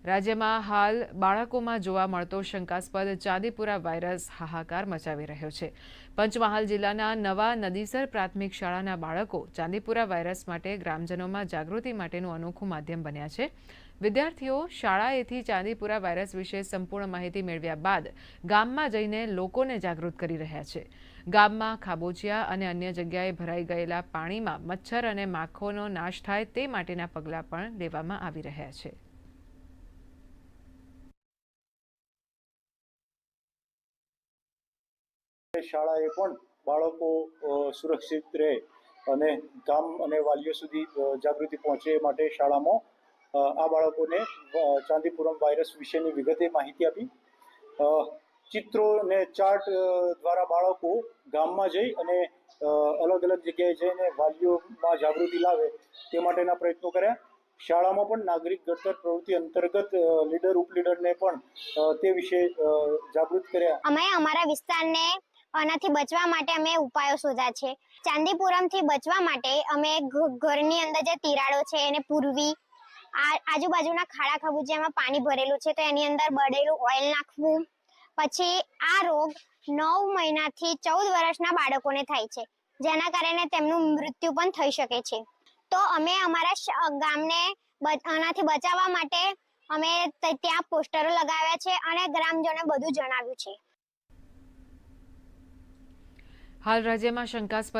રાજ્યમાં હાલ બાળકોમાં જોવા મળતો શંકાસ્પદ ચાંદીપુરા વાયરસ હાહાકાર મચાવી રહ્યો છે। પંચમહાલ જિલ્લાના નવા નદીસર પ્રાથમિક શાળાના બાળકો ચાંદીપુરા વાયરસ માટે ગ્રામજનોમાં જાગૃતિ માટેનું અનોખું માધ્યમ બન્યા છે। વિદ્યાર્થીઓ શાળાએથી ચાંદીપુરા વાયરસ વિશે સંપૂર્ણ માહિતી મેળવ્યા બાદ ગામમાં જઈને લોકોને જાગૃત કરી રહ્યા છે। ગામમાં ખાબોચિયા અને અન્ય જગ્યાએ ભરાઈ ગયેલા પાણીમાં મચ્છર અને માખોનો નાશ થાય તે માટેના પગલાં પણ લેવામાં આવી રહ્યા છે। શાળાએ પણ બાળકો સુરક્ષિત રહે અને ગામ અને વાલીઓ સુધી જાગૃતિ પહોંચે માટે શાળામાં આ બાળકોને ચાંદીપુરમ વાયરસ વિશેની વિગતે માહિતી આપી। ચિત્રો અને ચાર્ટ દ્વારા બાળકો ગામમાં જઈ અને અલગ અલગ જગ્યાએ જઈને વાલીઓમાં જાગૃતિ લાવે તે માટેના પ્રયત્નો કર્યા। શાળામાં પણ નાગરિક ઘડતર પ્રવૃત્તિ અંતર્ગત લીડર ઉપલીડરને પણ તે વિશે જાગૃત કર્યા। અમે અમારા વિસ્તારને આનાથી બચવા માટે અમે ઉપાયો શોધ્યા છે। ચાંદીપુરમથી બચવા માટે અમે ઘરની અંદર જે તિરાડો છે એને પૂરવી, આજુબાજુના ખાડા ખબૂચિયામાં પાણી ભરેલું છે તો એની અંદર બળેલું ઓઇલ નાખવું। પછી આ રોગ 9 મહિનાથી 14 વર્ષના બાળકોને થાય છે, જેના કારણે તેમનું મૃત્યુ પણ થઈ શકે છે। તો અમે અમારા ગામને આનાથી બચાવવા માટે અમે ત્યાં પોસ્ટરો લગાવ્યા છે અને ગ્રામજનોને બધું જણાવ્યું છે। હાલ રાજ્યમાં શંકાસ્પદ